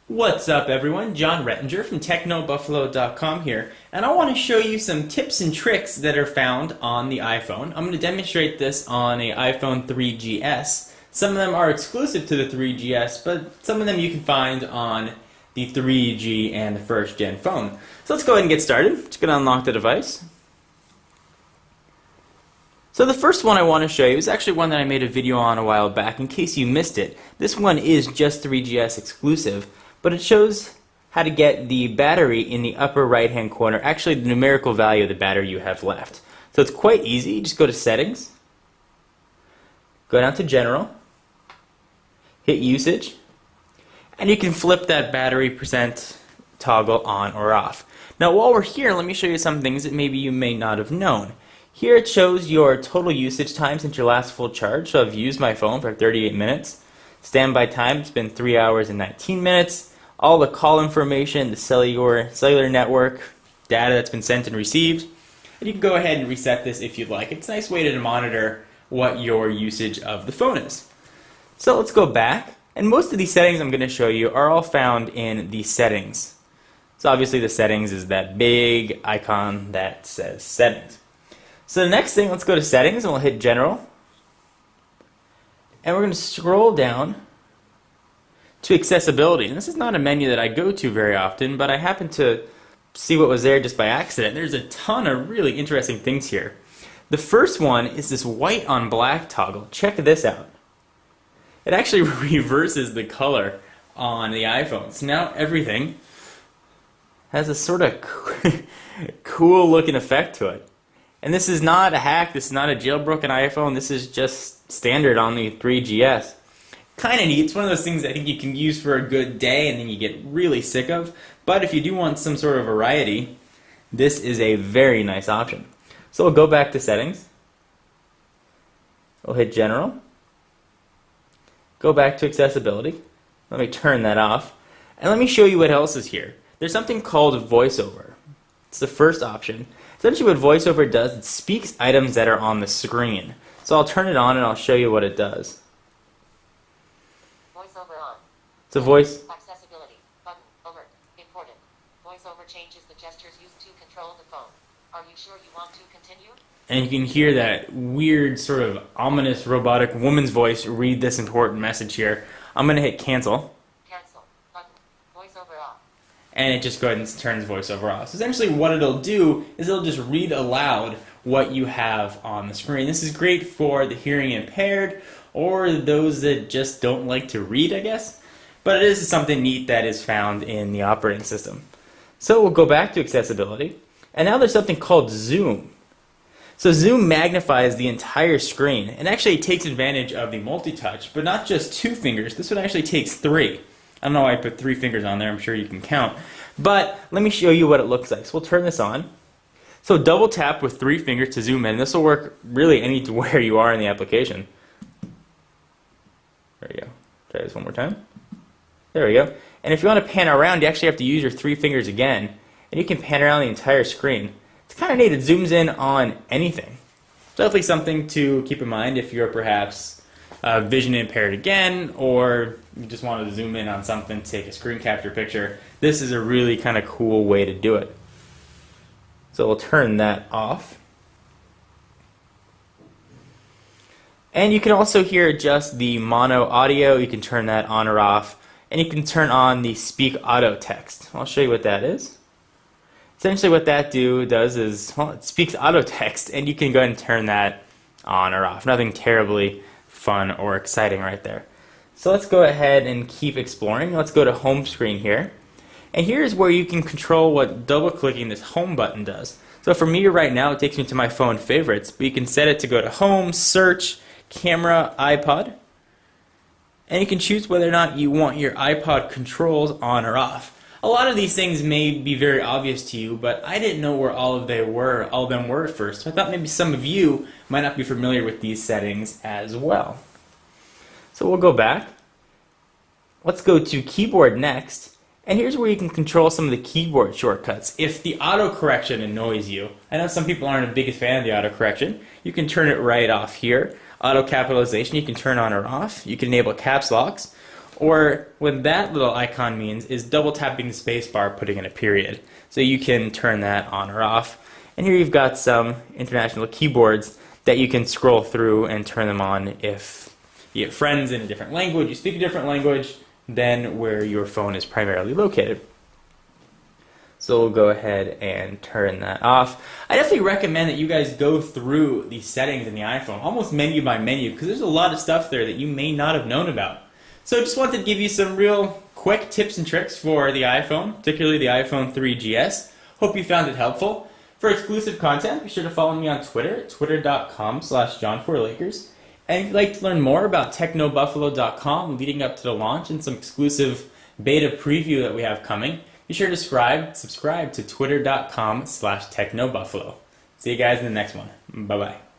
What's up everyone, John Rettinger from TechnoBuffalo.com here, and I want to show you some tips and tricks that are found on the iPhone. I'm going to demonstrate this on a iPhone 3GS. Some of them are exclusive to the 3GS, but some of them you can find on the 3G and the first gen phone. So let's go ahead and get started. Just going to unlock the device. So the first one I want to show you is actually one that I made a video on a while back in case you missed it. This one is just 3GS exclusive, but it shows how to get the battery in the upper right hand corner, actually the numerical value of the battery you have left. So it's quite easy. Just go to settings, go down to general, hit usage, and you can flip that battery percent toggle on or off. Now while we're here, let me show you some things that maybe you may not have known. Here it shows your total usage time since your last full charge. So I've used my phone for 38 minutes. Standby time, it's been 3 hours and 19 minutes. All the call information, the cellular network, data that's been sent and received. And you can go ahead and reset this if you'd like. It's a nice way to monitor what your usage of the phone is. So let's go back. And most of these settings I'm going to show you are all found in the settings. So obviously the settings is that big icon that says settings. So the next thing, let's go to settings and we'll hit general. And we're going to scroll down to accessibility. And this is not a menu that I go to very often, but I happened to see what was there just by accident. There's a ton of really interesting things here. The first one is this white on black toggle. Check this out. It actually reverses the color on the iPhone. So now everything has a sort of cool looking effect to it. And this is not a hack, this is not a jailbroken iPhone, this is just standard on the 3GS. Kind of neat. It's one of those things I think you can use for a good day and then you get really sick of. But if you do want some sort of variety, this is a very nice option. So we'll go back to settings. We'll hit general. Go back to accessibility. Let me turn that off. And let me show you what else is here. There's something called voiceover. It's the first option. Essentially what voiceover does, it speaks items that are on the screen. So I'll turn it on and I'll show you what it does. VoiceOver on. It's a voice. Accessibility. Button. Over. Important. VoiceOver changes the gestures used to control the phone. Are you sure you want to continue? And you can hear that weird sort of ominous robotic woman's voice read this important message here. I'm going to hit cancel. Cancel. Button. VoiceOver off. And it just goes and turns voiceover off. So essentially what it'll do is it'll just read aloud what you have on the screen. This is great for the hearing impaired or those that just don't like to read, I guess. But it is something neat that is found in the operating system. So we'll go back to accessibility. And now there's something called zoom. So zoom magnifies the entire screen and actually takes advantage of the multi-touch, but not just 2 fingers. This one actually takes 3. I don't know why I put 3 fingers on there, I'm sure you can count. But let me show you what it looks like. So we'll turn this on. So double tap with 3 fingers to zoom in. This will work really anywhere you are in the application. There you go. Try this one more time. There we go. And if you want to pan around, you actually have to use your 3 fingers again. And you can pan around the entire screen. It's kind of neat. It zooms in on anything. So definitely something to keep in mind if you're perhaps vision impaired again, or you just want to zoom in on something to take a screen capture picture. This is a really kind of cool way to do it. So we'll turn that off. And you can also here adjust the mono audio. You can turn that on or off. And you can turn on the speak auto text. I'll show you what that is. Essentially what that does is, well, it speaks auto text, and you can go ahead and turn that on or off. Nothing terribly fun or exciting right there. So let's go ahead and keep exploring. Let's go to home screen here. And here's where you can control what double clicking this home button does. So for me right now it takes me to my phone favorites, but you can set it to go to home, search, camera, iPod. And you can choose whether or not you want your iPod controls on or off. A lot of these things may be very obvious to you, but I didn't know where all of them were at first. So I thought maybe some of you might not be familiar with these settings as well. So we'll go back. Let's go to keyboard next. And here's where you can control some of the keyboard shortcuts. If the autocorrection annoys you, I know some people aren't the biggest fan of the autocorrection, you can turn it right off here. Auto capitalization you can turn on or off. You can enable caps locks. Or what that little icon means is double tapping the spacebar, putting in a period. So you can turn that on or off. And here you've got some international keyboards that you can scroll through and turn them on if you have friends in a different language, you speak a different language than where your phone is primarily located. So we'll go ahead and turn that off. I definitely recommend that you guys go through the settings in the iPhone, almost menu by menu, because there's a lot of stuff there that you may not have known about. So I just wanted to give you some real quick tips and tricks for the iPhone, particularly the iPhone 3GS. Hope you found it helpful. For exclusive content, be sure to follow me on Twitter at twitter.com/John4Lakers. And if you'd like to learn more about technobuffalo.com leading up to the launch and some exclusive beta preview that we have coming, be sure to subscribe to twitter.com/technobuffalo. See you guys in the next one. Bye-bye.